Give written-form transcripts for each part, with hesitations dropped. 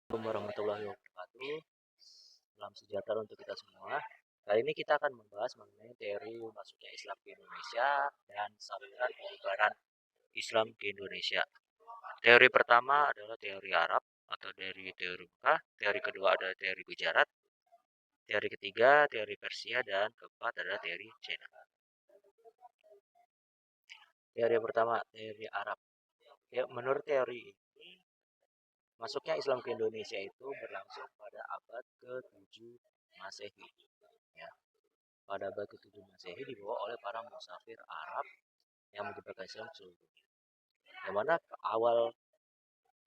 Assalamualaikum warahmatullahi wabarakatuh. Salam sejahtera untuk kita semua. Kali ini kita akan membahas mengenai teori masuknya Islam ke Indonesia dan saluran penyebaran Islam ke Indonesia. Teori pertama adalah teori Arab atau dari teori Mekah. Teori kedua adalah teori Gujarat. Teori ketiga teori Persia dan keempat adalah teori Cina. Teori pertama teori Arab. Ya, menurut teori ini masuknya Islam ke Indonesia itu berlangsung pada abad ke-7 Masehi. Ya. Pada abad ke-7 Masehi dibawa oleh para musafir Arab yang menyebarkan Islam ke seluruh dunia. Yang mana awal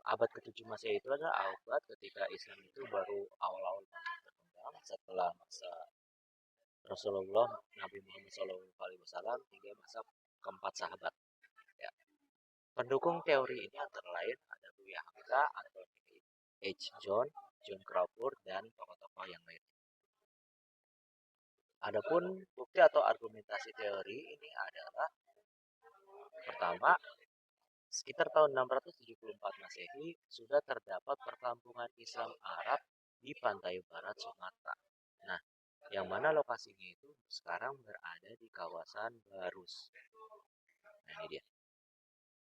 abad ke-7 Masehi itu adalah abad ketika Islam itu baru awal-awal berkembang setelah masa Rasulullah Nabi Muhammad SAW hingga masa keempat sahabat. Ya. Pendukung teori ini antara lain ada Buya Hamka, Anthony H. John Crawford, dan tokoh-tokoh yang lain. Adapun bukti atau argumentasi teori ini adalah pertama, sekitar tahun 674 Masehi sudah terdapat perkampungan Islam Arab di pantai barat Sumatera. Nah, yang mana lokasinya itu sekarang berada di kawasan Barus. Nah, ini dia.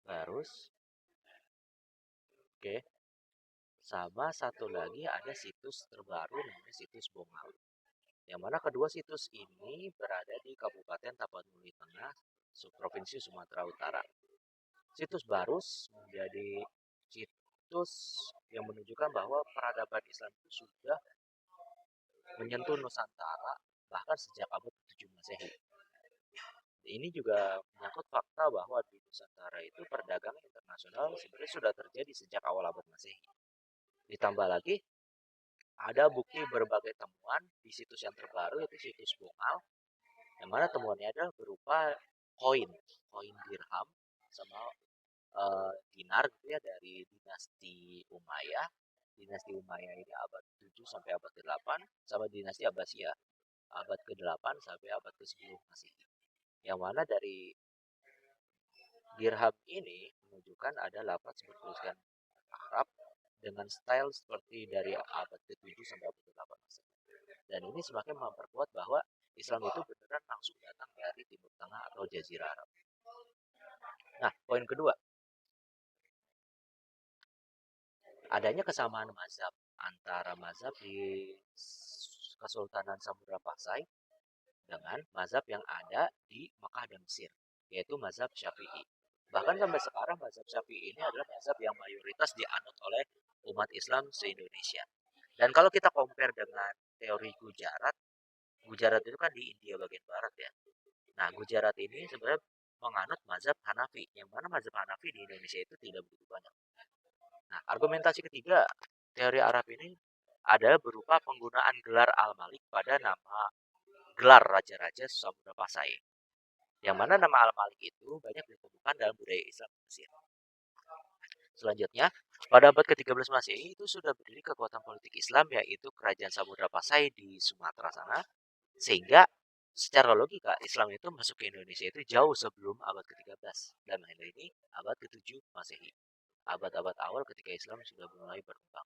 Barus. Oke. Sama satu lagi ada situs terbaru namanya situs Bongal. Yang mana kedua situs ini berada di Kabupaten Tapanuli Tengah, Provinsi Sumatera Utara. Situs Barus menjadi situs yang menunjukkan bahwa peradaban Islam itu sudah menyentuh Nusantara bahkan sejak abad ke-7 Masehi. Ini juga menyangkut fakta bahwa di Nusantara itu perdagangan internasional sebenarnya sudah terjadi sejak awal abad Masehi. Ditambah lagi ada bukti berbagai temuan di situs yang terbaru yaitu situs Bongal, yang mana temuannya adalah berupa koin dirham sama dinar gitu ya dari dinasti Umayyah. Dinasti Umayyah ini abad 7 sampai abad ke-8 sama dinasti Abbasiyah abad ke-8 sampai abad ke-10 Masehi. Yang mana dari dirham ini menunjukkan ada lafaz bertuliskan Arab dengan style seperti dari abad ke-7 sampai abad ke-8 Masehi. Dan ini semakin memperkuat bahwa Islam itu beneran langsung datang dari Timur Tengah atau Jazirah Arab. Nah, poin kedua, adanya kesamaan mazhab antara mazhab di Kesultanan Samudra Pasai dengan mazhab yang ada di Mekah dan Mesir, yaitu mazhab Syafi'i. Bahkan sampai sekarang mazhab Syafi'i ini adalah mazhab yang mayoritas dianut oleh umat Islam se-Indonesia. Dan kalau kita compare dengan teori Gujarat, Gujarat itu kan di India bagian barat ya. Nah, Gujarat ini sebenarnya menganut mazhab Hanafi, yang mana mazhab Hanafi di Indonesia itu tidak begitu banyak. Nah, argumentasi ketiga teori Arab ini ada berupa penggunaan gelar Al-Malik pada nama gelar raja-raja Samudra Pasai. Yang mana nama Al-Malik itu banyak ditemukan dalam budaya Islam Mesir. Selanjutnya, pada abad ke-13 Masehi itu sudah berdiri kekuatan politik Islam yaitu Kerajaan Samudra Pasai di Sumatera sana. Sehingga secara logika Islam itu masuk ke Indonesia itu jauh sebelum abad ke-13. Dan hal ini abad ke-7 Masehi. Abad-abad awal ketika Islam sudah mulai berkembang.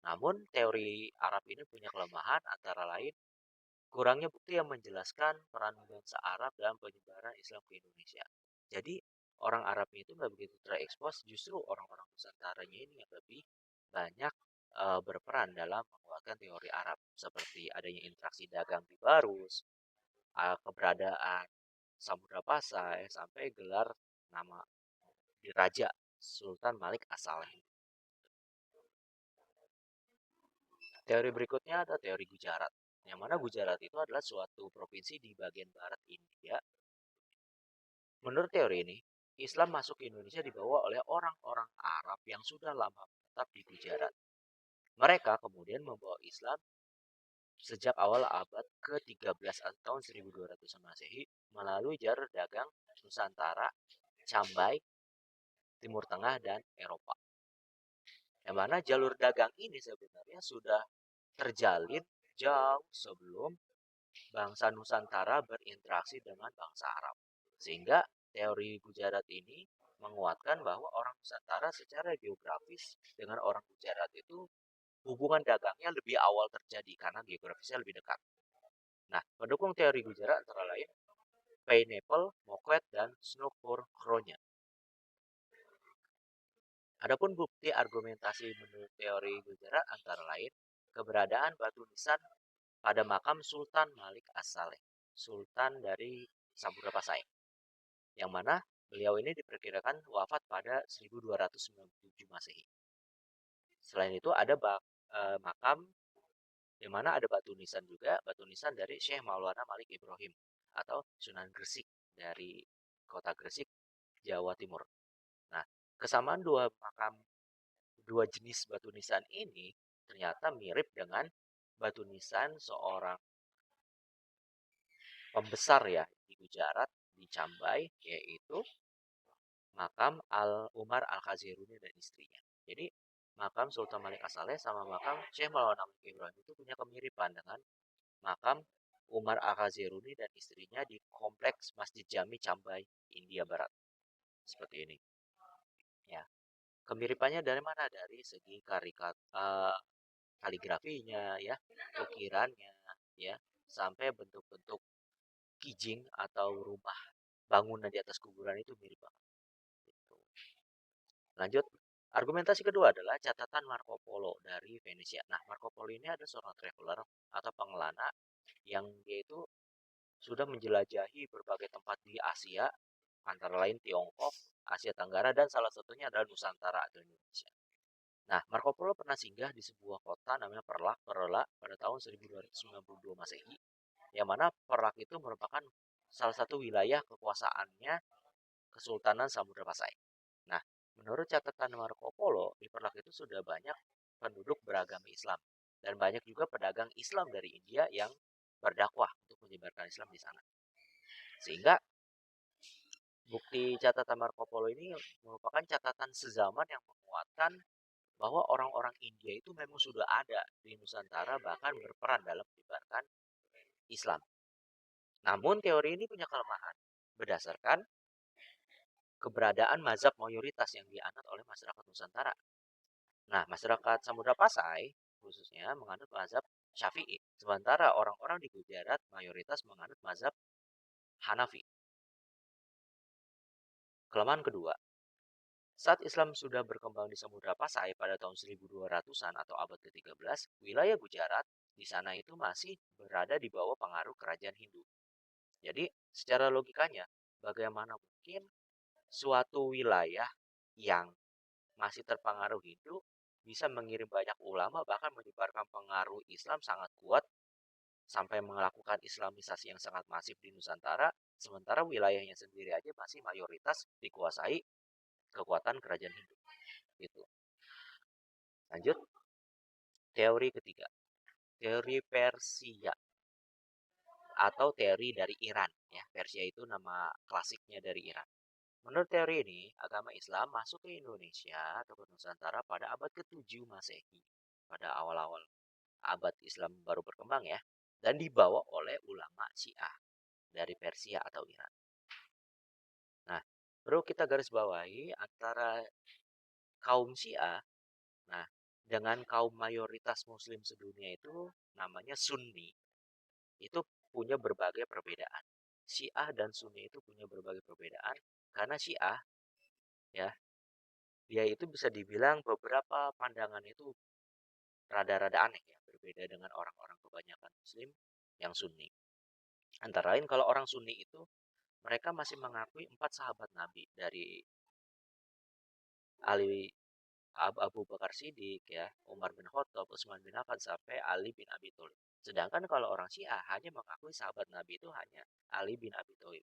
Namun teori Arab ini punya kelemahan antara lain kurangnya bukti yang menjelaskan peran bangsa Arab dalam penyebaran Islam ke Indonesia. Jadi orang Arab itu nggak begitu terekspos, justru orang-orang Nusantaranya ini yang lebih banyak berperan dalam menguatkan teori Arab seperti adanya interaksi dagang di Barus, keberadaan Samudra Pasai sampai gelar nama di Raja Sultan Malik asalnya. Teori berikutnya ada teori Gujarat, yang mana Gujarat itu adalah suatu provinsi di bagian barat India. Menurut teori ini, Islam masuk ke Indonesia dibawa oleh orang-orang Arab yang sudah lama menetap di Gujarat. Mereka kemudian membawa Islam sejak awal abad ke-13 atau tahun 1200 Masehi melalui jalur dagang Nusantara, Cambai, Timur Tengah, dan Eropa. Yang mana jalur dagang ini sebenarnya sudah terjalin jauh sebelum bangsa Nusantara berinteraksi dengan bangsa Arab. Sehingga teori Gujarat ini menguatkan bahwa orang Nusantara secara geografis dengan orang Gujarat itu hubungan dagangnya lebih awal terjadi karena geografisnya lebih dekat. Nah, pendukung teori Gujarat antara lain Pineapple, Moklet, dan Snowflake. Adapun bukti argumentasi menurut teori Gujarat antara lain keberadaan batu nisan pada makam Sultan Malik As-Saleh, Sultan dari Samudra Pasai, yang mana beliau ini diperkirakan wafat pada 1297 Masehi. Selain itu ada makam di mana ada batu nisan juga, batu nisan dari Syekh Maulana Malik Ibrahim atau Sunan Gresik dari kota Gresik, Jawa Timur. Nah, kesamaan dua jenis batu nisan ini ternyata mirip dengan batu nisan seorang pembesar ya di Gujarat, di Cambai, yaitu makam Umar Al-Khaziruni dan istrinya. Jadi makam Sultan Malik As-Saleh sama makam Syekh Maulana Malik Ibrahim itu punya kemiripan dengan makam Umar Al-Khaziruni dan istrinya di kompleks Masjid Jami Cambai, India Barat. Seperti ini. Ya. Kemiripannya dari mana? Dari segi kaligrafinya ya, ukirannya ya, sampai bentuk-bentuk kijing atau rumah bangunan di atas kuburan itu mirip banget. Gitu. Lanjut, argumentasi kedua adalah catatan Marco Polo dari Venesia. Nah, Marco Polo ini ada seorang traveler atau pengelana yang dia itu sudah menjelajahi berbagai tempat di Asia, antara lain Tiongkok, Asia Tenggara, dan salah satunya adalah Nusantara atau Indonesia. Nah, Marco Polo pernah singgah di sebuah kota namanya Perla pada tahun 1292 Masehi, yang mana Perlak itu merupakan salah satu wilayah kekuasaannya Kesultanan Samudra Pasai. Nah, menurut catatan Marco Polo, di Perlak itu sudah banyak penduduk beragama Islam dan banyak juga pedagang Islam dari India yang berdakwah untuk menyebarkan Islam di sana. Sehingga bukti catatan Marco Polo ini merupakan catatan sezaman yang menguatkan bahwa orang-orang India itu memang sudah ada di Nusantara bahkan berperan dalam menyebarkan Islam. Namun teori ini punya kelemahan berdasarkan keberadaan mazhab mayoritas yang dianut oleh masyarakat Nusantara. Nah, masyarakat Samudra Pasai khususnya menganut mazhab Syafi'i, sementara orang-orang di Gujarat mayoritas menganut mazhab Hanafi. Kelemahan kedua, saat Islam sudah berkembang di Samudra Pasai pada tahun 1200-an atau abad ke-13, wilayah Gujarat di sana itu masih berada di bawah pengaruh kerajaan Hindu. Jadi, secara logikanya, bagaimana mungkin suatu wilayah yang masih terpengaruh Hindu bisa mengirim banyak ulama bahkan menyebarkan pengaruh Islam sangat kuat sampai melakukan islamisasi yang sangat masif di Nusantara, sementara wilayahnya sendiri aja masih mayoritas dikuasai kekuatan kerajaan Hindu. Gitu. Lanjut, teori ketiga, teori Persia atau teori dari Iran. Ya, Persia itu nama klasiknya dari Iran. Menurut teori ini, agama Islam masuk ke Indonesia atau ke Nusantara pada abad ke-7 Masehi, pada awal-awal abad Islam baru berkembang ya, dan dibawa oleh ulama Syiah dari Persia atau Iran. Nah, perlu kita garis bawahi antara kaum Syiah, nah, dengan kaum mayoritas Muslim sedunia itu namanya Sunni, itu punya berbagai perbedaan. Syiah dan Sunni itu punya berbagai perbedaan karena Syiah ya, dia itu bisa dibilang beberapa pandangan itu rada-rada aneh ya, berbeda dengan orang-orang kebanyakan Muslim yang Sunni. Antara lain kalau orang Sunni itu mereka masih mengakui 4 sahabat Nabi dari Ali Abu Bakar Siddiq ya, Umar bin Khattab, Utsman bin Affan sampai Ali bin Abi Thalib. Sedangkan kalau orang Syiah hanya mengakui sahabat Nabi itu hanya Ali bin Abi Thalib.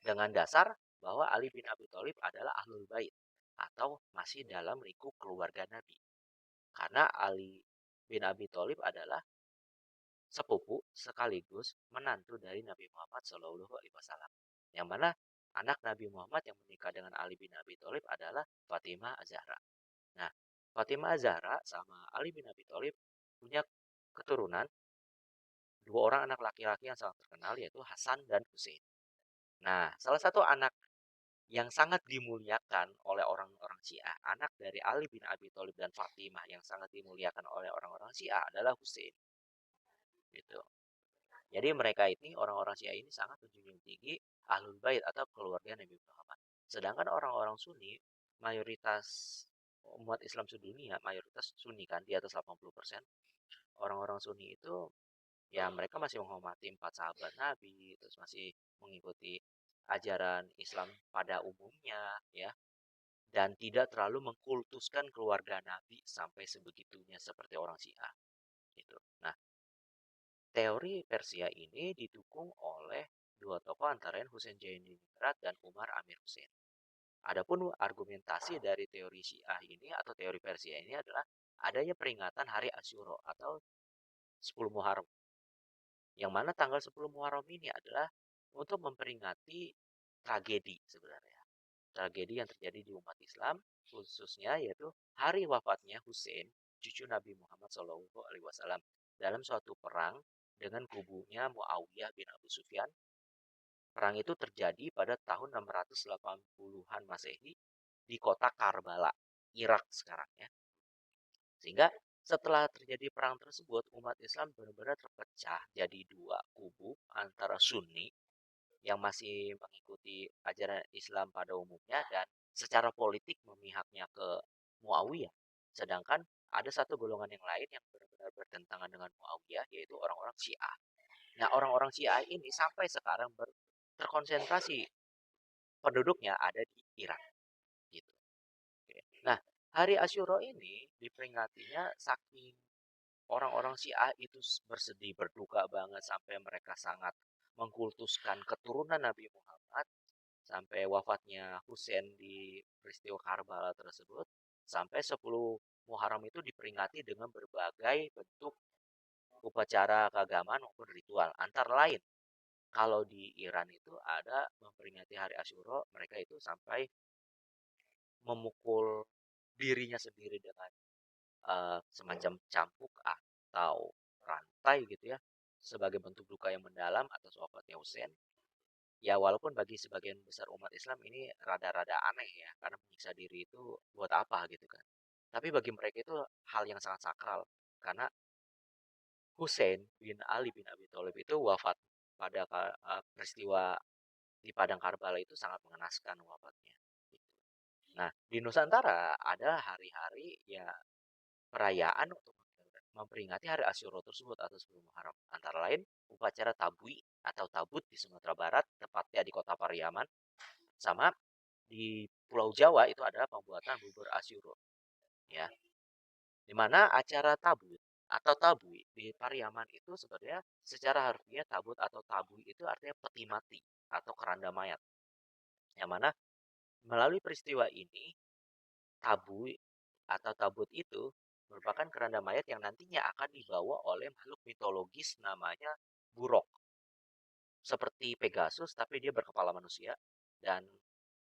Dengan dasar bahwa Ali bin Abi Thalib adalah Ahlul Bait atau masih dalam lingkup keluarga Nabi. Karena Ali bin Abi Thalib adalah sepupu sekaligus menantu dari Nabi Muhammad Shallallahu Alaihi Wasallam. Yang mana anak Nabi Muhammad yang menikah dengan Ali bin Abi Thalib adalah Fatimah Az-Zahra. Nah, Fatimah Az-Zahra sama Ali bin Abi Thalib punya keturunan 2 orang anak laki-laki yang sangat terkenal yaitu Hasan dan Hussein. Nah, salah satu anak yang sangat dimuliakan oleh orang-orang Syiah, anak dari Ali bin Abi Thalib dan Fatimah yang sangat dimuliakan oleh orang-orang Syiah adalah Husain. Gitu. Jadi mereka ini orang-orang Syiah ini sangat menjunjung tinggi Ahlul Bait atau keluarga Nabi Muhammad. Sedangkan orang-orang Sunni, mayoritas umat Islam sedunia, mayoritas Sunni kan di atas 80%. Orang-orang Sunni itu ya mereka masih menghormati empat sahabat Nabi, terus masih mengikuti ajaran Islam pada umumnya ya, dan tidak terlalu mengkultuskan keluarga Nabi sampai sebegitunya seperti orang Syiah gitu. Nah, teori Persia ini didukung oleh dua tokoh antara lain Husain Zainudin dan Umar Amir Hussein. Adapun argumentasi dari teori Syiah ini atau teori Persia ini adalah adanya peringatan Hari Asyura atau 10 Muharram. Yang mana tanggal 10 Muharram ini adalah untuk memperingati tragedi sebenarnya. Tragedi yang terjadi di umat Islam khususnya yaitu hari wafatnya Hussein, cucu Nabi Muhammad SAW dalam suatu perang dengan kubunya Muawiyah bin Abu Sufyan. Perang itu terjadi pada tahun 680-an Masehi di kota Karbala, Irak sekarang ya. Sehingga setelah terjadi perang tersebut, umat Islam benar-benar terpecah jadi dua kubu antara Sunni yang masih mengikuti ajaran Islam pada umumnya dan secara politik memihaknya ke Muawiyah. Sedangkan ada satu golongan yang lain yang benar-benar bertentangan dengan Muawiyah yaitu orang-orang Syiah. Nah, orang-orang Syiah ini sampai sekarang terkonsentrasi penduduknya ada di Irak gitu. Nah, hari Asyura ini diperingatinya saking orang-orang Syiah itu bersedih, berduka banget sampai mereka sangat mengkultuskan keturunan Nabi Muhammad sampai wafatnya Husain di peristiwa Karbala tersebut sampai 10 Muharram itu diperingati dengan berbagai bentuk upacara keagamaan maupun ritual. Antara lain, kalau di Iran itu ada memperingati hari Asyura, mereka itu sampai memukul dirinya sendiri dengan semacam cambuk atau rantai gitu ya sebagai bentuk duka yang mendalam atas wafatnya Husain. Ya walaupun bagi sebagian besar umat Islam ini rada-rada aneh ya karena menyiksa diri itu buat apa gitu kan. Tapi bagi mereka itu hal yang sangat sakral karena Husain bin Ali bin Abi Thalib itu wafat pada peristiwa di Padang Karbala itu sangat mengenaskan wafatnya. Gitu. Nah, di Nusantara ada hari-hari ya perayaan untuk memperingati hari Asyura tersebut atau 10 Muharram. Antara lain upacara tabui atau tabut di Sumatera Barat, tepatnya di Kota Pariaman, sama di Pulau Jawa itu adalah pembuatan bubur Asyura. Ya, di mana acara tabut atau tabui di Pariaman itu sebenarnya secara harfiah tabut atau tabui itu artinya peti mati atau keranda mayat. Yang mana melalui peristiwa ini tabui atau tabut itu merupakan keranda mayat yang nantinya akan dibawa oleh makhluk mitologis namanya Burok. Seperti Pegasus tapi dia berkepala manusia dan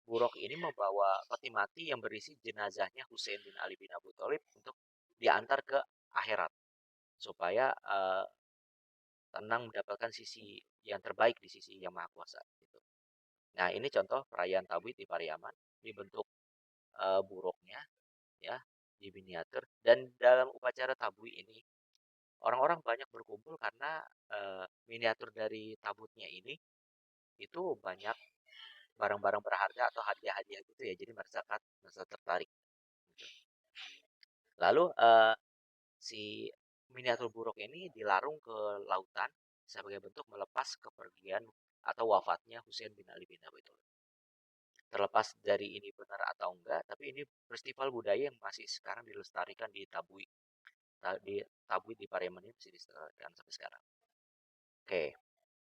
Burok ini membawa peti mati yang berisi jenazahnya Husain bin Ali bin Abu Thalib untuk diantar ke akhirat supaya tenang mendapatkan sisi yang terbaik di sisi Yang Maha Kuasa gitu. Nah, ini contoh perayaan Tabit di Pariaman dibentuk buruknya ya di miniatur dan dalam upacara tabui ini orang-orang banyak berkumpul karena miniatur dari tabutnya ini itu banyak barang-barang berharga atau hadiah-hadiah gitu ya jadi masyarakat merasa tertarik gitu. Lalu si miniatur buruk ini dilarung ke lautan sebagai bentuk melepas kepergian atau wafatnya Husain bin Ali bin Abi Thalib. Terlepas dari ini benar atau enggak, tapi ini festival budaya yang masih sekarang dilestarikan di Tabui. Di Tabui di Pariaman ini masih dilestarikan sampai sekarang. Oke,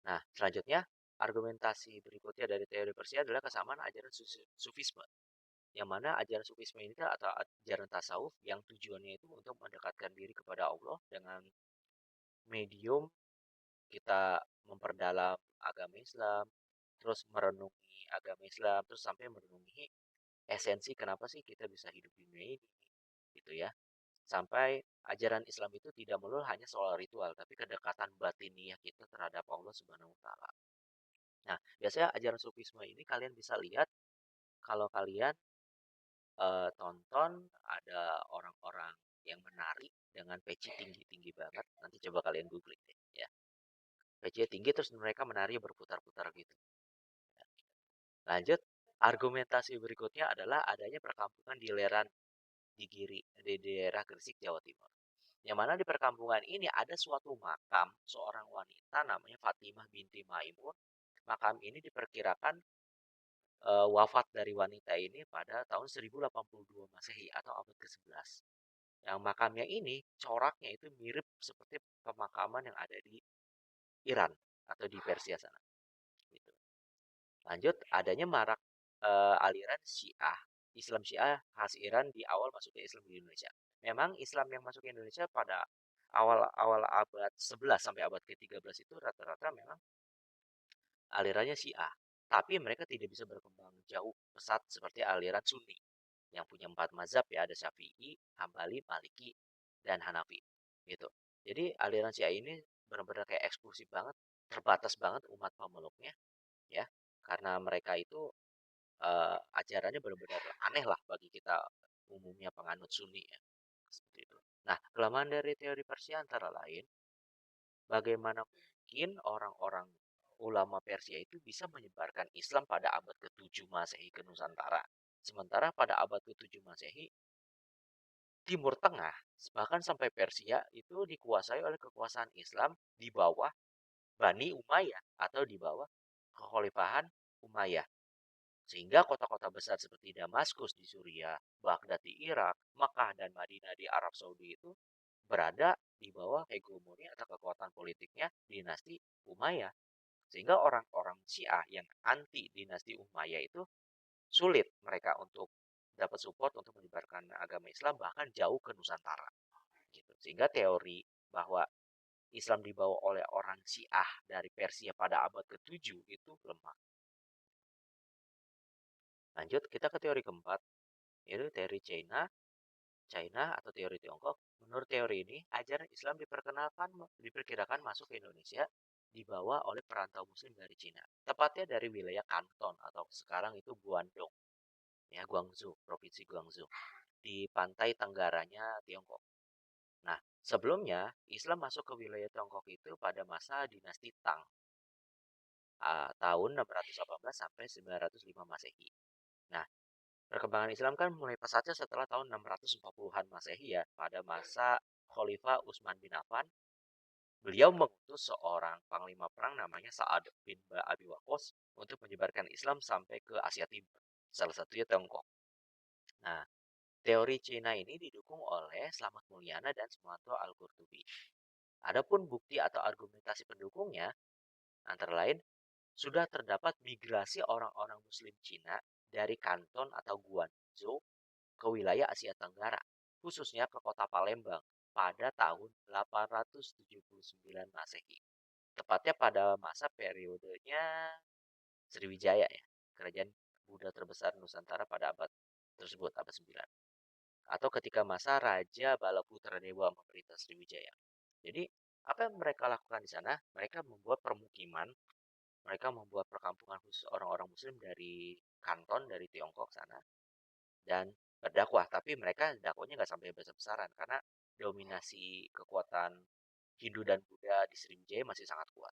nah selanjutnya argumentasi berikutnya dari teori Persia adalah kesamaan ajaran Sufisme. Yang mana ajaran Sufisme ini atau ajaran tasawuf yang tujuannya itu untuk mendekatkan diri kepada Allah dengan medium kita memperdalam agama Islam, terus merenungi agama Islam, terus sampai merenungi esensi kenapa sih kita bisa hidup di dunia ini, gitu ya. Sampai ajaran Islam itu tidak melulu hanya soal ritual, tapi kedekatan batiniah kita terhadap Allah Subhanahu wa taala. Nah, biasanya ajaran sufisme ini kalian bisa lihat kalau kalian tonton ada orang-orang yang menari dengan peci tinggi-tinggi banget, nanti coba kalian googling deh ya. Pecinya tinggi terus mereka menari berputar-putar gitu. Lanjut, argumentasi berikutnya adalah adanya perkampungan di Leran di Giri, di daerah Gresik, Jawa Timur. Yang mana di perkampungan ini ada suatu makam seorang wanita namanya Fatimah binti Maimun. Makam ini diperkirakan wafat dari wanita ini pada tahun 1082 Masehi atau abad ke-11. Yang makamnya ini coraknya itu mirip seperti pemakaman yang ada di Iran atau di Persia sana. Gitu. Lanjut, adanya marak aliran Syiah, Islam Syiah khas Iran di awal masuknya Islam di Indonesia. Memang Islam yang masuk ke Indonesia pada awal-awal abad 11 sampai abad ke-13 itu rata-rata memang alirannya Syiah. Tapi mereka tidak bisa berkembang jauh pesat seperti aliran Sunni yang punya 4 mazhab ya, ada Syafi'i, Hambali, Maliki, dan Hanafi. Gitu. Jadi aliran Syiah ini benar-benar kayak eksklusif banget, terbatas banget umat pemeluknya ya. Karena mereka itu ajarannya benar-benar aneh lah bagi kita umumnya penganut Sunni ya. Seperti itu. Nah, kelemahan dari teori Persia antara lain, bagaimana mungkin orang-orang ulama Persia itu bisa menyebarkan Islam pada abad ke-7 Masehi ke Nusantara. Sementara pada abad ke-7 Masehi, Timur Tengah, bahkan sampai Persia itu dikuasai oleh kekuasaan Islam di bawah Bani Umayyah atau di bawah kekhalifahan Umayyah. Sehingga kota-kota besar seperti Damaskus di Suriah, Baghdad di Irak, Makkah dan Madinah di Arab Saudi itu berada di bawah hegemoni atau kekuatan politiknya dinasti Umayyah. Sehingga orang-orang Syiah yang anti dinasti Umayyah itu sulit mereka untuk dapat support untuk menyebarkan agama Islam bahkan jauh ke Nusantara. Gitu. Sehingga teori bahwa Islam dibawa oleh orang Syiah dari Persia pada abad ke-7 itu lemah. Lanjut kita ke teori keempat, yaitu teori China atau teori Tiongkok. Menurut teori ini, ajaran Islam diperkirakan masuk ke Indonesia dibawa oleh perantau muslim dari Cina. Tepatnya dari wilayah Kanton atau sekarang itu Guangdong, ya Guangzhou, provinsi Guangzhou, di pantai tenggaranya Tiongkok. Nah, sebelumnya Islam masuk ke wilayah Tiongkok itu pada masa dinasti Tang, tahun 618 sampai 905 Masehi. Nah, perkembangan Islam kan mulai pesatnya setelah tahun 640-an Masehi ya, pada masa Khalifah Utsman bin Affan. Beliau mengutus seorang panglima perang namanya Sa'ad bin Abi Waqqas untuk menyebarkan Islam sampai ke Asia Timur, salah satunya Tiongkok. Nah, teori Cina ini didukung oleh Slamet Mulyana dan Sumanto Al-Qurtubi. Adapun bukti atau argumentasi pendukungnya antara lain sudah terdapat migrasi orang-orang muslim Cina dari Kanton atau Guangzhou ke wilayah Asia Tenggara, khususnya ke kota Palembang pada tahun 879 Masehi. Tepatnya pada masa periodenya Sriwijaya ya, kerajaan Buddha terbesar Nusantara pada abad tersebut, abad 9. Atau ketika masa Raja Balaputra Dewa memerintah Sriwijaya. Jadi, apa yang mereka lakukan di sana? Mereka membuat permukiman, mereka membuat perkampungan khusus orang-orang muslim dari Kanton, dari Tiongkok sana, dan berdakwah. Tapi mereka dakwahnya nggak sampai besar-besaran, karena dominasi kekuatan Hindu dan Buddha di Sriwijaya masih sangat kuat.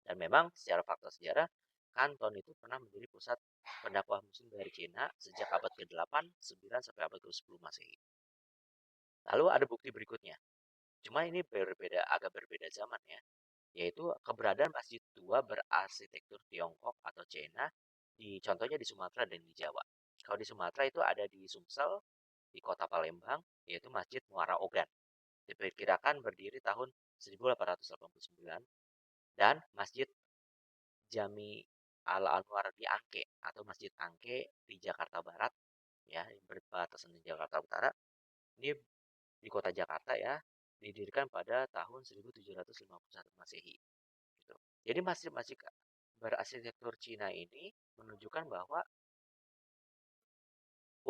Dan memang secara fakta sejarah, Kanton itu pernah menjadi pusat pendakwah muslim dari Cina sejak abad ke-8, 9 sampai abad ke-10 Masehi. Lalu ada bukti berikutnya. Cuma ini agak berbeda zaman ya, yaitu keberadaan masjid tua berarsitektur Tiongkok atau Cina contohnya di Sumatera dan di Jawa. Kalau di Sumatera itu ada di Sumsel, di kota Palembang, yaitu Masjid Muara Ogan. Diperkirakan berdiri tahun 1889 dan Masjid Jami Al Anwar di Angke atau Masjid Angke di Jakarta Barat ya, yang berbatasan di Jakarta Utara. Ini di kota Jakarta ya, didirikan pada tahun 1751 Masehi. Gitu. Jadi masjid-masjid berarsitektur Cina ini menunjukkan bahwa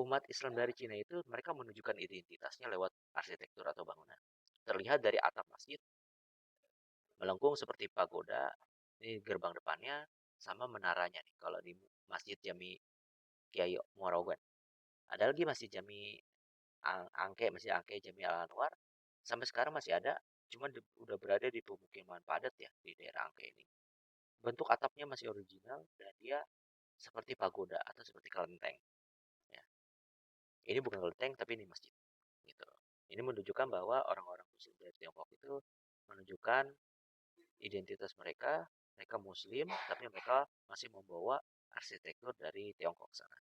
umat Islam dari Cina itu mereka menunjukkan identitasnya lewat arsitektur atau bangunan. Terlihat dari atap masjid melengkung seperti pagoda, ini gerbang depannya sama menaranya nih kalau di Masjid Jami Kiai Muarogan. Ada lagi Masjid Jami Masjid Angke Jami Al Anwar. Sampai sekarang masih ada, cuman udah berada di pemukiman padat ya di daerah Angke ini. Bentuk atapnya masih original dan dia seperti pagoda atau seperti kelenteng. Ya. Ini bukan kelenteng tapi ini masjid. Gitu. Ini menunjukkan bahwa orang-orang Muslim dari Tiongkok itu menunjukkan identitas mereka, mereka Muslim, tapi mereka masih membawa arsitektur dari Tiongkok sana.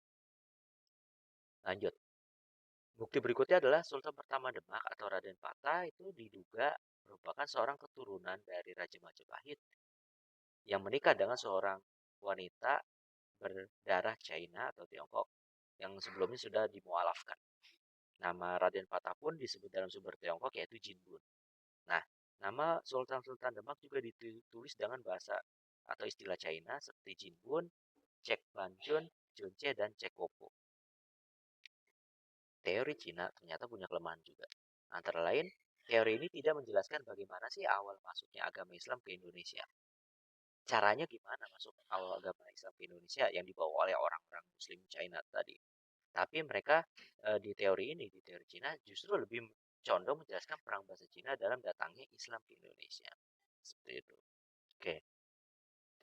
Lanjut. Bukti berikutnya adalah Sultan pertama Demak atau Raden Patah itu diduga merupakan seorang keturunan dari Raja Majapahit yang menikah dengan seorang wanita berdarah China atau Tiongkok yang sebelumnya sudah dimualafkan. Nama Raden Patah pun disebut dalam sumber Tiongkok yaitu Jinbun. Nah, nama Sultan-Sultan Demak juga ditulis dengan bahasa atau istilah China seperti Jinbun, Cek Banjun, Junce, dan Cekopo. Teori Cina ternyata punya kelemahan juga. Antara lain, teori ini tidak menjelaskan bagaimana sih awal masuknya agama Islam ke Indonesia. Caranya gimana masuk awal agama Islam ke Indonesia yang dibawa oleh orang-orang Muslim China tadi. Tapi mereka di teori ini, di teori Cina justru lebih condong menjelaskan perang bahasa Cina dalam datangnya Islam ke Indonesia. Seperti itu. Oke,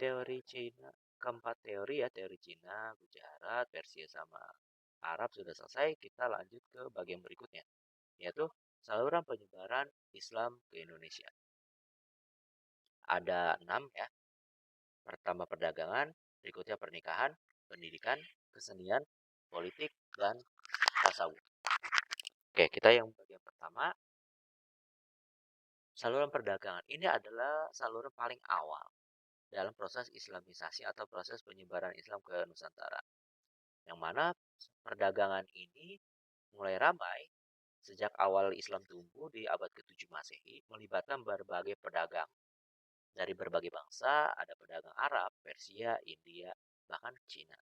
teori Cina, keempat teori ya, teori Cina, Gujarat, Persia sama Arab sudah selesai. Kita lanjut ke bagian berikutnya, yaitu saluran penyebaran Islam ke Indonesia. Ada 6 ya. Pertama perdagangan, berikutnya pernikahan, pendidikan, kesenian, politik, dan tasawuf. Oke, kita yang bagian pertama, saluran perdagangan. Ini adalah saluran paling awal dalam proses Islamisasi atau proses penyebaran Islam ke Nusantara. Yang mana perdagangan ini mulai ramai sejak awal Islam tumbuh di abad ke-7 Masehi, melibatkan berbagai pedagang dari berbagai bangsa, ada pedagang Arab, Persia, India, bahkan Cina.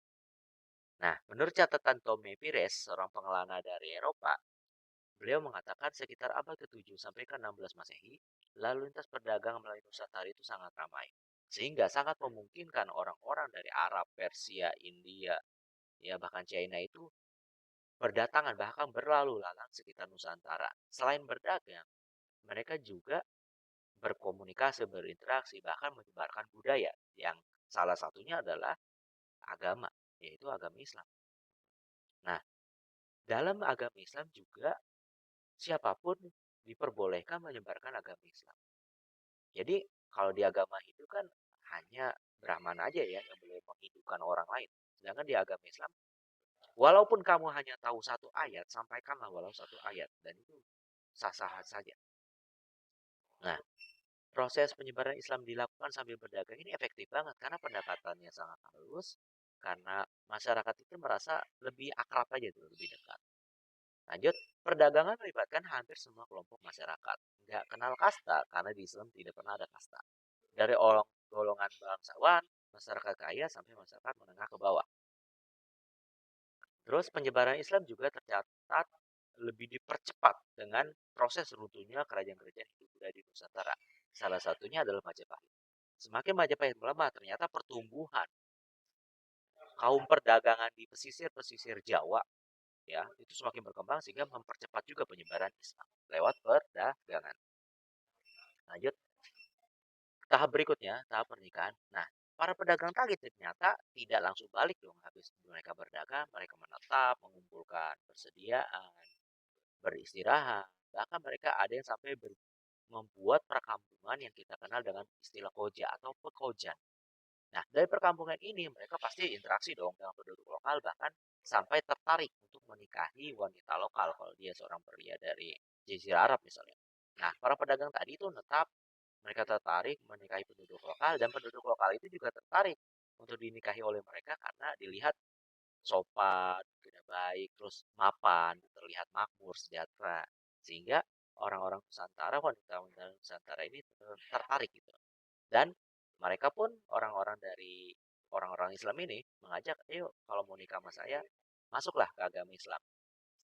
Nah, menurut catatan Tome Pires, seorang pengelana dari Eropa, beliau mengatakan sekitar abad ke-7 sampai ke-16 Masehi, lalu lintas perdagangan melalui Nusantara itu sangat ramai. Sehingga sangat memungkinkan orang-orang dari Arab, Persia, India, ya bahkan China itu berdatangan bahkan berlalu lalang sekitar Nusantara. Selain berdagang, mereka juga berkomunikasi, berinteraksi, bahkan menyebarkan budaya yang salah satunya adalah agama, yaitu agama Islam. Nah, dalam agama Islam juga siapapun diperbolehkan menyebarkan agama Islam. Jadi kalau di agama Hindu kan hanya Brahman aja ya yang boleh menghidupkan orang lain. Sedangkan di agama Islam, walaupun kamu hanya tahu satu ayat, sampaikanlah walau satu ayat. Dan itu sah-sah saja. Nah, proses penyebaran Islam dilakukan sambil berdagang ini efektif banget karena pendekatannya sangat halus, karena masyarakat itu merasa lebih akrab aja tuh, lebih dekat. Lanjut, perdagangan melibatkan hampir semua kelompok masyarakat. Nggak kenal kasta, karena di Islam tidak pernah ada kasta. Dari orang golongan bangsawan, masyarakat kaya, sampai masyarakat menengah ke bawah. Terus penyebaran Islam juga tercatat lebih dipercepat dengan proses runtuhnya kerajaan-kerajaan Hindu-Buddha di Nusantara. Salah satunya adalah Majapahit. Semakin Majapahit melemah, ternyata pertumbuhan kaum perdagangan di pesisir-pesisir Jawa ya itu semakin berkembang sehingga mempercepat juga penyebaran Islam lewat perdagangan. Lanjut tahap berikutnya, tahap pernikahan. Nah, para pedagang tadi ternyata tidak langsung balik dong habis mereka berdagang, mereka menetap, mengumpulkan persediaan, beristirahat, bahkan mereka ada yang sampai membuat perkampungan yang kita kenal dengan istilah koja atau pekojan. Nah, dari perkampungan ini mereka pasti interaksi dong dengan penduduk lokal, bahkan sampai tertarik untuk menikahi wanita lokal kalau dia seorang pria dari Jazirah Arab misalnya. Nah, para pedagang tadi itu tetap mereka tertarik menikahi penduduk lokal dan penduduk lokal itu juga tertarik untuk dinikahi oleh mereka karena dilihat sopan, tidak baik, terus mapan, terlihat makmur, sejahtera. Sehingga orang-orang Nusantara, wanita-wanita Nusantara ini tertarik gitu. Dan mereka pun orang-orang dari orang-orang Islam ini mengajak, ayo kalau mau nikah sama saya, masuklah ke agama Islam.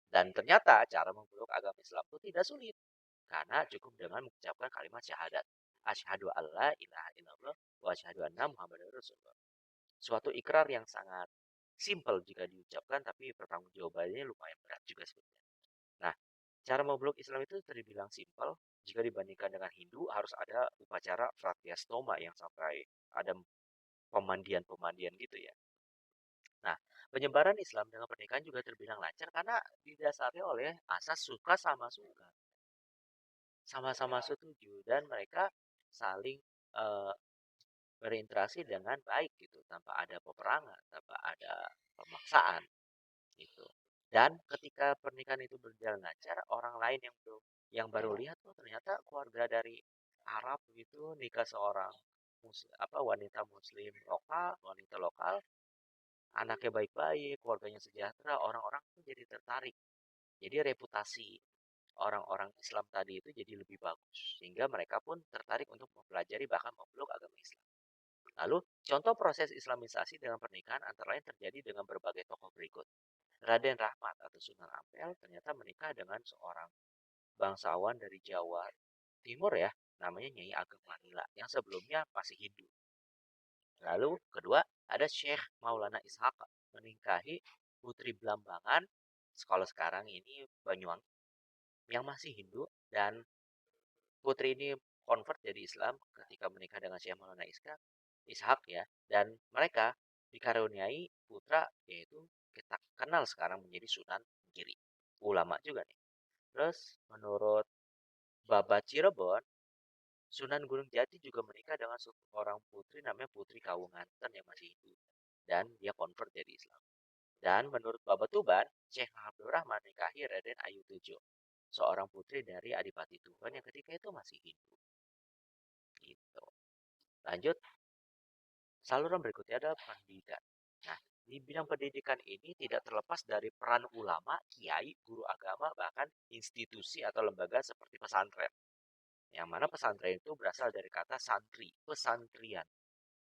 Dan ternyata cara memeluk agama Islam itu tidak sulit. Karena cukup dengan mengucapkan kalimat syahadat. Asyhadu alla ilaha illallah wa asyhadu anna Muhammadar Rasulullah. Suatu ikrar yang sangat Simple jika diucapkan, tapi pertanggungjawabannya lumayan berat juga sebenarnya. Nah, cara memeluk Islam itu terbilang simpel. Jika dibandingkan dengan Hindu, harus ada upacara Pratyastoma yang sampai ada pemandian-pemandian gitu ya. Nah, penyebaran Islam dengan pernikahan juga terbilang lancar karena didasari oleh asas suka sama suka, sama-sama setuju, dan mereka saling eh, berinteraksi dengan baik gitu, tanpa ada peperangan, tanpa ada pemaksaan gitu. Dan ketika pernikahan itu berjalan lancar, orang lain yang baru lihat tuh ternyata keluarga dari Arab gitu nikah seorang wanita muslim lokal, wanita lokal, anaknya baik-baik, keluarganya sejahtera, orang-orang tuh jadi tertarik. Jadi reputasi orang-orang Islam tadi itu jadi lebih bagus, sehingga mereka pun tertarik untuk mempelajari bahkan memeluk agama Islam. Lalu, contoh proses Islamisasi dengan pernikahan antara lain terjadi dengan berbagai tokoh berikut. Raden Rahmat atau Sunan Ampel ternyata menikah dengan seorang bangsawan dari Jawa Timur ya, namanya Nyai Ageng Manila, yang sebelumnya masih Hindu. Lalu kedua, ada Syekh Maulana Ishaq menikahi putri Blambangan, kalau sekarang ini Banyuwangi, yang masih Hindu, dan putri ini convert jadi Islam ketika menikah dengan Syekh Maulana Ishaq ya, dan mereka dikaruniai putra yaitu kita kenal sekarang menjadi Sunan Giri, ulama juga nih. Terus menurut Babat Cirebon, Sunan Gunung Jati juga menikah dengan seorang putri namanya Putri Kawunganten yang masih Hindu, dan dia convert jadi Islam. Dan menurut Babat Tuban, Syekh Abdul Rahman menikahi Raden Ayu Tujo, seorang putri dari Adipati Tuban yang ketika itu masih Hindu. Gitu. Lanjut, saluran berikutnya adalah pendidikan. Nah, di bidang pendidikan ini tidak terlepas dari peran ulama, kiai, guru agama, bahkan institusi atau lembaga seperti pesantren. Yang mana pesantren itu berasal dari kata santri, pesantrian,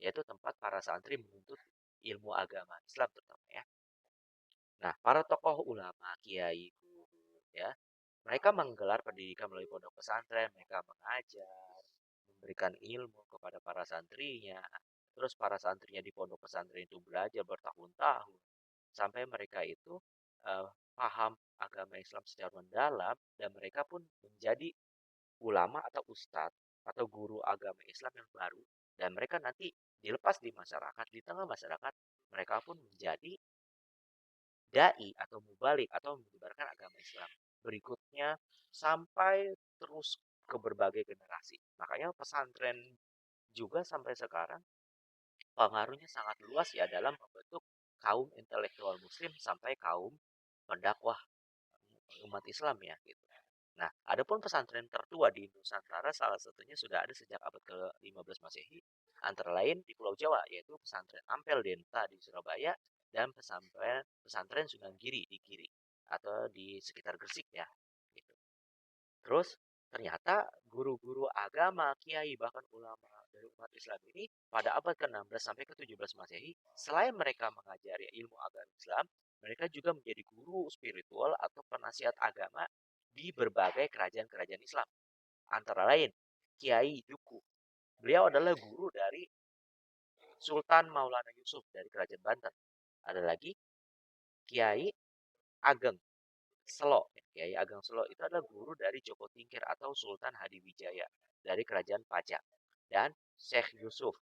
yaitu tempat para santri menuntut ilmu agama Islam terutama ya. Nah, para tokoh ulama, kiai, guru, ya, mereka menggelar pendidikan melalui pondok pesantren, mereka mengajar, memberikan ilmu kepada para santrinya. Terus para santrinya di pondok pesantren itu belajar bertahun-tahun sampai mereka itu eh, paham agama Islam secara mendalam, dan mereka pun menjadi ulama atau ustadz atau guru agama Islam yang baru, dan mereka nanti dilepas di masyarakat, di tengah masyarakat mereka pun menjadi dai atau mubalik atau menyebarkan agama Islam berikutnya sampai terus ke berbagai generasi. Makanya pesantren juga sampai sekarang pengaruhnya sangat luas ya dalam membentuk kaum intelektual muslim sampai kaum pendakwah umat Islam ya gitu. Nah, adapun pesantren tertua di Nusantara salah satunya sudah ada sejak abad ke-15 Masehi, antara lain di Pulau Jawa, yaitu pesantren Ampel Denta di Surabaya dan pesantren Sunan Giri di Giri atau di sekitar Gresik ya. Gitu. Terus ternyata guru-guru agama, kiai bahkan ulama dari umat Islam ini pada abad ke-16 sampai ke-17 Masehi, selain mereka mengajari ilmu agama Islam, mereka juga menjadi guru spiritual atau penasihat agama di berbagai kerajaan-kerajaan Islam. Antara lain, Kiai Duku. Beliau adalah guru dari Sultan Maulana Yusuf dari Kerajaan Banten. Ada lagi Kiai Ageng Selo. Kiai Ageng Selo itu adalah guru dari Joko Tingkir atau Sultan Hadiwijaya dari Kerajaan Pajang. Dan Syekh Yusuf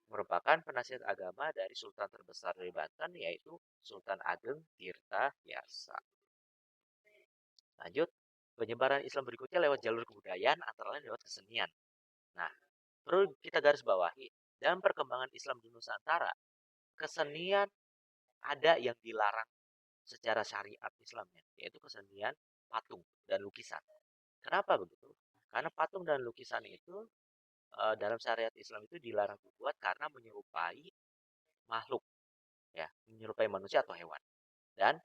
merupakan penasihat agama dari Sultan terbesar dari Banten, yaitu Sultan Ageng Tirta Yasa. Lanjut, penyebaran Islam berikutnya lewat jalur kebudayaan, antara lain lewat kesenian. Nah, perlu kita garis bawahi, dalam perkembangan Islam di Nusantara, kesenian ada yang dilarang secara syariat Islamnya, yaitu kesenian patung dan lukisan. Kenapa begitu? Karena patung dan lukisan itu dalam syariat Islam itu dilarang dibuat karena menyerupai makhluk, ya, menyerupai manusia atau hewan. Dan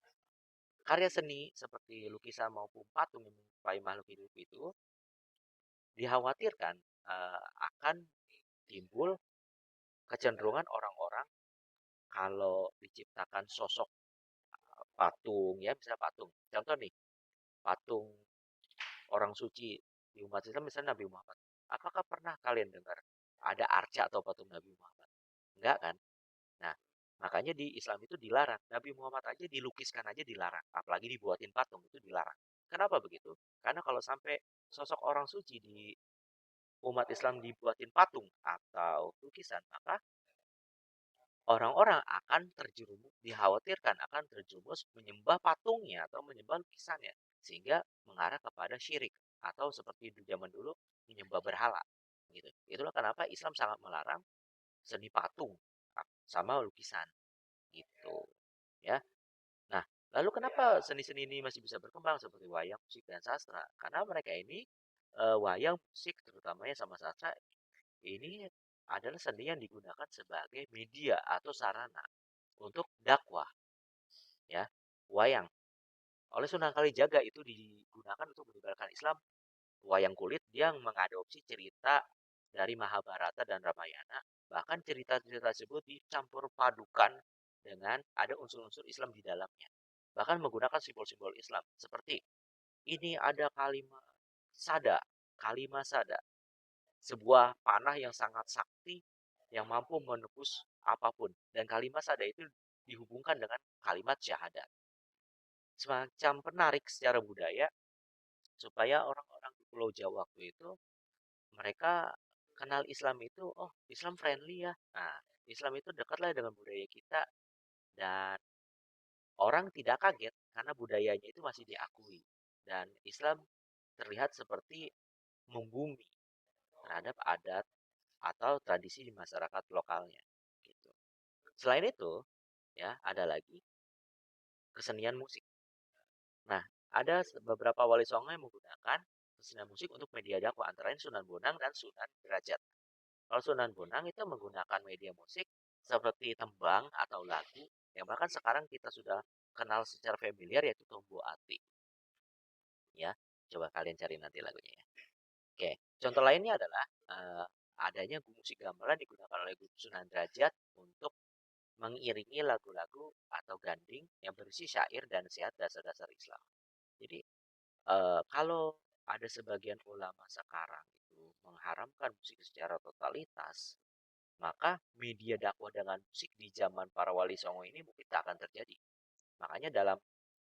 karya seni seperti lukisan maupun patung yang menyerupai makhluk hidup itu dikhawatirkan akan timbul kecenderungan orang-orang kalau diciptakan sosok patung ya, misalnya patung. Contoh nih, patung orang suci di umat Islam misalnya Nabi Muhammad. Apakah pernah kalian dengar ada arca atau patung Nabi Muhammad? Enggak kan? Nah, Makanya di Islam itu dilarang. Nabi Muhammad aja dilukiskan aja dilarang, apalagi dibuatin patung itu dilarang. Kenapa begitu? Karena kalau sampai sosok orang suci di umat Islam dibuatin patung atau lukisan, maka orang-orang akan terjerumus, dikhawatirkan akan terjerumus menyembah patungnya atau menyembah lukisannya, sehingga mengarah kepada syirik atau seperti di zaman dulu menyembah berhala. Gitu. Itulah kenapa Islam sangat melarang seni patung sama lukisan. Gitu. Ya. Nah, lalu kenapa seni-seni ini masih bisa berkembang seperti wayang, musik, dan sastra? Karena mereka ini wayang, musik, terutamanya sama sastra ini adalah seni yang digunakan sebagai media atau sarana untuk dakwah, ya. Wayang oleh Sunan Kalijaga itu digunakan untuk menyebarkan Islam. Wayang kulit dia mengadopsi cerita dari Mahabharata dan Ramayana, bahkan cerita-cerita tersebut dicampur padukan dengan ada unsur-unsur Islam di dalamnya. Bahkan menggunakan simbol-simbol Islam seperti ini ada kalimat sada, sebuah panah yang sangat sakti yang mampu menembus apapun. Dan kalimat sada itu dihubungkan dengan kalimat syahadat. Semacam penarik secara budaya supaya orang-orang di Pulau Jawa waktu itu mereka kenal Islam itu, oh Islam friendly ya. Nah, Islam itu dekatlah dengan budaya kita dan orang tidak kaget karena budayanya itu masih diakui. Dan Islam terlihat seperti membumi terhadap adat atau tradisi di masyarakat lokalnya. Gitu. Selain itu, ya ada lagi kesenian musik. Nah, ada beberapa wali songo yang menggunakan kesenian musik untuk media dakwah antara lain Sunan Bonang dan Sunan Derajat. Kalau Sunan Bonang itu menggunakan media musik seperti tembang atau lagu yang bahkan sekarang kita sudah kenal secara familiar yaitu Tombo Ati. Ya, coba kalian cari nanti lagunya ya. Oke, contoh lainnya adalah adanya musik gamelan digunakan oleh Guru Sunan Derajat untuk mengiringi lagu-lagu atau ganding yang berisi syair dan nasihat dasar-dasar Islam. Jadi kalau ada sebagian ulama sekarang itu mengharamkan musik secara totalitas, maka media dakwah dengan musik di zaman para wali songo ini mungkin tak akan terjadi. Makanya dalam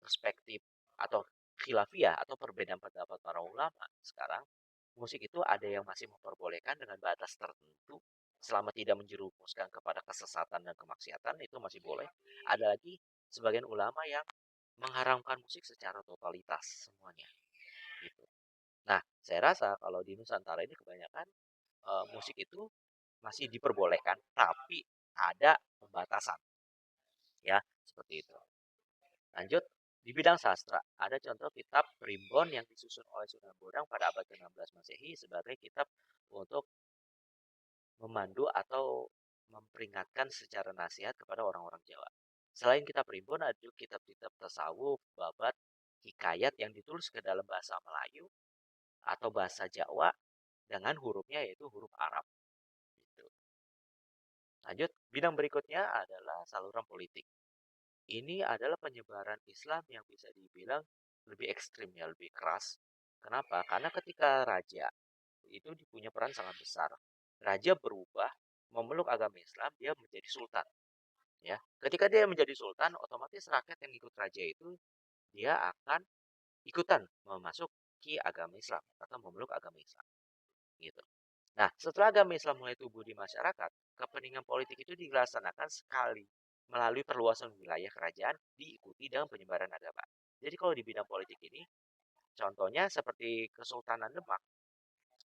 perspektif atau khilafiyah atau perbedaan pendapat para ulama sekarang, musik itu ada yang masih memperbolehkan dengan batas tertentu selama tidak menjerumuskan kepada kesesatan dan kemaksiatan itu masih boleh. Ada lagi sebagian ulama yang mengharamkan musik secara totalitas semuanya gitu. Nah, saya rasa kalau di Nusantara ini kebanyakan musik itu masih diperbolehkan, tapi ada pembatasan, ya seperti itu. Lanjut, di bidang sastra, ada contoh kitab Primbon yang disusun oleh Sunan Bonang pada abad ke-16 Masehi sebagai kitab untuk memandu atau memperingatkan secara nasihat kepada orang-orang Jawa. Selain kitab Primbon, ada juga kitab-kitab tasawuf, babat, hikayat yang ditulis ke dalam bahasa Melayu atau bahasa Jawa dengan hurufnya yaitu huruf Arab. Gitu. Lanjut, bidang berikutnya adalah saluran politik. Ini adalah penyebaran Islam yang bisa dibilang lebih ekstrim ya, lebih keras. Kenapa? Karena ketika raja itu punya peran sangat besar. Raja berubah memeluk agama Islam, dia menjadi sultan. Ya, ketika dia menjadi sultan, otomatis rakyat yang ikut raja itu dia akan ikutan memasuki agama Islam atau memeluk agama Islam. Gitu. Nah, setelah agama Islam mulai tumbuh di masyarakat, kepentingan politik itu dilaksanakan sekali melalui perluasan wilayah kerajaan diikuti dengan penyebaran agama. Jadi kalau di bidang politik ini, contohnya seperti Kesultanan Demak,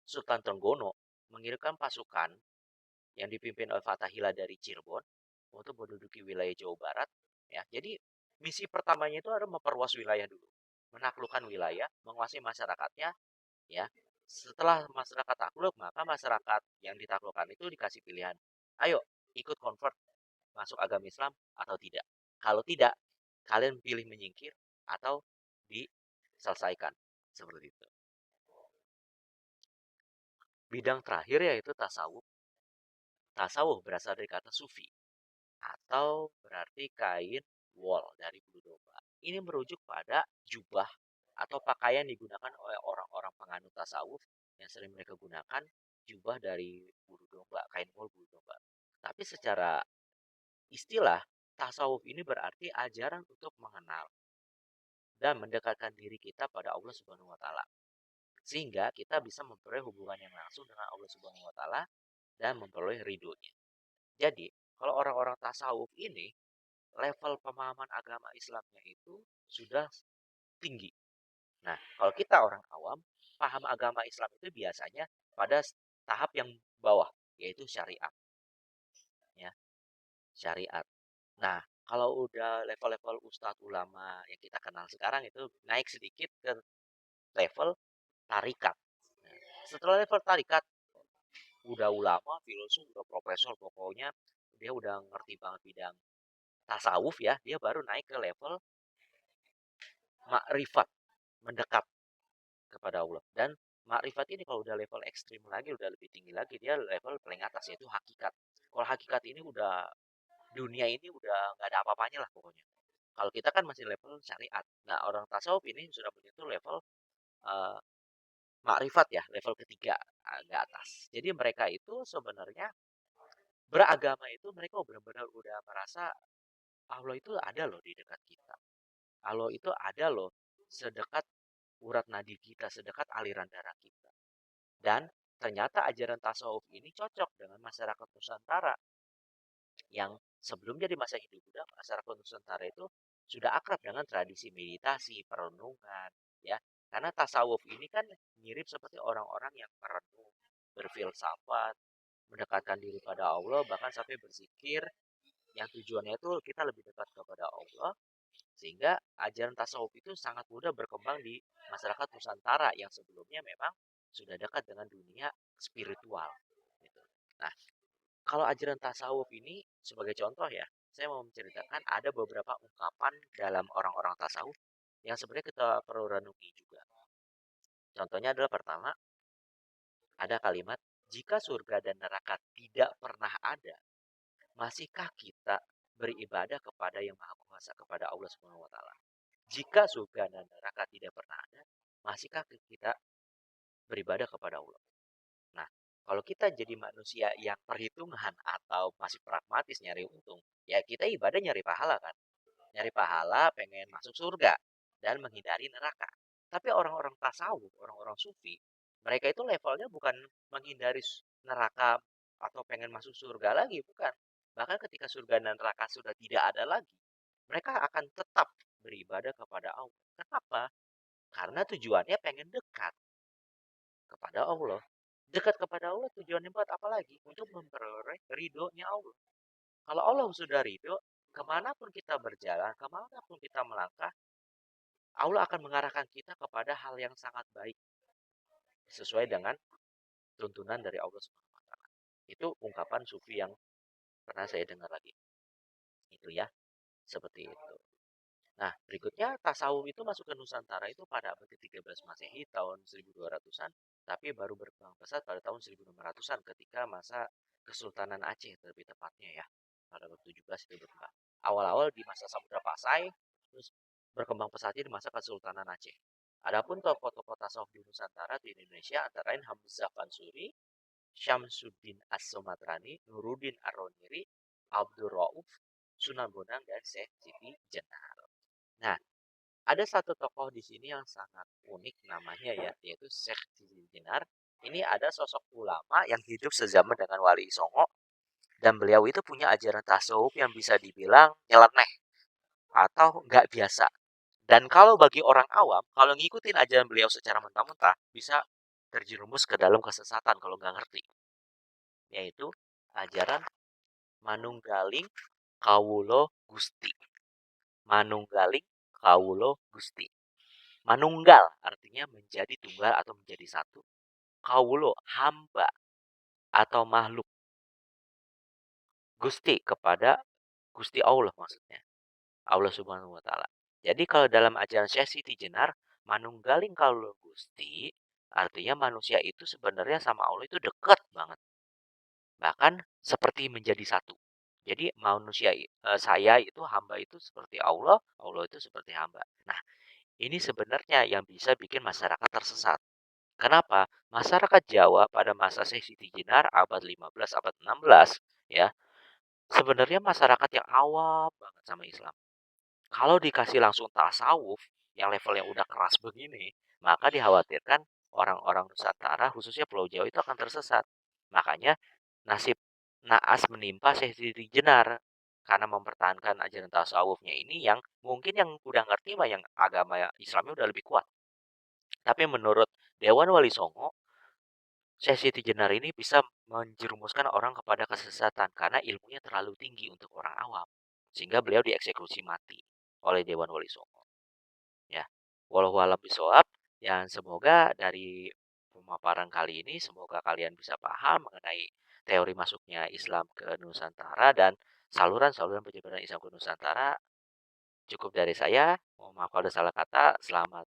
Sultan Trenggono mengirimkan pasukan yang dipimpin oleh Fathahillah dari Cirebon untuk menduduki wilayah Jawa Barat. Ya, jadi misi pertamanya itu adalah memperluas wilayah dulu, menaklukkan wilayah, menguasai masyarakatnya. Ya, setelah masyarakat takluk, maka masyarakat yang ditaklukkan itu dikasih pilihan. Ayo, ikut convert masuk agama Islam atau tidak. Kalau tidak, kalian pilih menyingkir atau diselesaikan. Seperti itu. Bidang terakhir yaitu tasawuf. Tasawuf berasal dari kata sufi atau berarti kain wol dari bulu domba. Ini merujuk pada jubah atau pakaian digunakan oleh orang-orang penganut tasawuf yang sering mereka gunakan jubah dari bulu domba, kain wol bulu domba. Tapi secara istilah tasawuf ini berarti ajaran untuk mengenal dan mendekatkan diri kita pada Allah Subhanahu wa taala. Sehingga kita bisa memperoleh hubungan yang langsung dengan Allah Subhanahu wa taala dan memperoleh ridhonya. Jadi, kalau orang-orang tasawuf ini level pemahaman agama Islamnya itu sudah tinggi. Nah, kalau kita orang awam, paham agama Islam itu biasanya pada tahap yang bawah, yaitu syariat, ya, syariat. Nah, kalau udah level-level ustadz ulama yang kita kenal sekarang itu naik sedikit ke level tarikat. Nah, setelah level tarikat, udah ulama, filosof, udah profesor, pokoknya dia udah ngerti banget bidang tasawuf ya, dia baru naik ke level makrifat, mendekat kepada Allah. Dan makrifat ini kalau udah level ekstrim lagi, udah lebih tinggi lagi, dia level paling atas yaitu hakikat. Kalau hakikat ini udah dunia ini udah nggak ada apa-apanya lah pokoknya. Kalau kita kan masih level syariat. Nah, orang tasawuf ini sudah menyentuh level uh, makrifat ya, level ketiga agak atas. Jadi mereka itu sebenarnya beragama itu mereka benar-benar udah merasa Allah itu ada loh di dekat kita. Allah itu ada loh sedekat urat nadi kita, sedekat aliran darah kita. Dan ternyata ajaran tasawuf ini cocok dengan masyarakat Nusantara yang sebelum jadi masa Hindu Buddha, masyarakat Nusantara itu sudah akrab dengan tradisi meditasi, perenungan, ya. Karena tasawuf ini kan mirip seperti orang-orang yang merenung, berfilsafat, mendekatkan diri pada Allah, bahkan sampai berzikir, yang tujuannya itu kita lebih dekat kepada Allah, sehingga ajaran tasawuf itu sangat mudah berkembang di masyarakat Nusantara yang sebelumnya memang sudah dekat dengan dunia spiritual. Gitu. Nah, kalau ajaran tasawuf ini sebagai contoh ya, saya mau menceritakan ada beberapa ungkapan dalam orang-orang tasawuf yang sebenarnya kita perlu renungi juga. Contohnya adalah pertama, ada kalimat, jika surga dan neraka tidak pernah ada, masihkah kita beribadah kepada yang maha kuasa, kepada Allah Subhanahu wa taala? Jika surga dan neraka tidak pernah ada, masihkah kita beribadah kepada Allah? Nah, kalau kita jadi manusia yang perhitungan atau masih pragmatis nyari untung, ya kita ibadah nyari pahala kan. Nyari pahala, pengen masuk surga dan menghindari neraka. Tapi orang-orang tasawuf, orang-orang sufi, mereka itu levelnya bukan menghindari neraka atau pengen masuk surga lagi, bukan. Bahkan ketika surga dan neraka sudah tidak ada lagi, mereka akan tetap beribadah kepada Allah. Kenapa? Karena tujuannya pengen dekat kepada Allah. Dekat kepada Allah tujuannya buat apa lagi? Untuk memperoleh ridhonya Allah. Kalau Allah sudah ridho, kemanapun kita berjalan, kemanapun kita melangkah, Allah akan mengarahkan kita kepada hal yang sangat baik. Sesuai dengan tuntunan dari Allah Subhanahu wa taala. Itu ungkapan sufi yang pernah saya dengar lagi. Itu ya, seperti itu. Nah, berikutnya tasawuf itu masuk ke Nusantara itu pada abad ke-13 Masehi tahun 1200-an, tapi baru berkembang pesat pada tahun 1600-an ketika masa Kesultanan Aceh lebih tepatnya ya. Pada abad 17 itu berkembang. Awal-awal di masa Samudra Pasai, terus berkembang pesatnya di masa Kesultanan Aceh. Adapun tokoh-tokoh tasawuf di Nusantara di Indonesia antara lain Hamzah Fansuri, Syamsuddin As-Sumatrani, Nuruddin Ar-Roniri, Abdul Rauf, Sunan Bonang, dan Syekh Siti Jenar. Nah, ada satu tokoh di sini yang sangat unik namanya ya, yaitu Syekh Siti Jenar. Ini ada sosok ulama yang hidup sezaman dengan Wali Songo dan beliau itu punya ajaran tasawuf yang bisa dibilang nyeleneh atau nggak biasa. Dan kalau bagi orang awam, kalau ngikutin ajaran beliau secara mentah-mentah, bisa terjerumus ke dalam kesesatan kalau nggak ngerti. Yaitu ajaran Manunggaling Kawulo Gusti. Manunggaling Kawulo Gusti. Manunggal artinya menjadi tunggal atau menjadi satu. Kawulo hamba atau makhluk. Gusti kepada Gusti Allah maksudnya. Allah Subhanahu wa taala. Jadi kalau dalam ajaran Syekh Siti Jenar, manunggaling kawulo Gusti artinya manusia itu sebenarnya sama Allah itu dekat banget. Bahkan seperti menjadi satu. Jadi manusia saya itu hamba itu seperti Allah, Allah itu seperti hamba. Nah, ini sebenarnya yang bisa bikin masyarakat tersesat. Kenapa? Masyarakat Jawa pada masa Syekh Siti Jenar abad 15, abad 16 ya, Sebenarnya masyarakat yang awam banget sama Islam, kalau dikasih langsung tasawuf yang levelnya udah keras begini, maka dikhawatirkan orang-orang Nusantara, khususnya Pulau Jawa itu akan tersesat. Makanya nasib naas menimpa Syekh Siti Jenar karena mempertahankan ajaran tasawufnya ini yang mungkin yang udah ngerti mah yang agama Islamnya udah lebih kuat. Tapi menurut Dewan Wali Songo, Syekh Siti Jenar ini bisa menjerumuskan orang kepada kesesatan karena ilmunya terlalu tinggi untuk orang awam. Sehingga beliau dieksekusi mati oleh Dewan Wali Songo. Ya, walau alam bisawab, yang semoga dari pemaparan kali ini, semoga kalian bisa paham mengenai teori masuknya Islam ke Nusantara dan saluran-saluran penyebaran Islam ke Nusantara. Cukup dari saya. Mohon maaf kalau ada salah kata. Selamat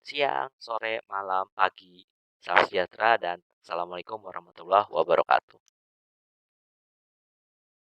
siang, sore, malam, pagi. Salam sejahtera dan Assalamualaikum warahmatullahi wabarakatuh.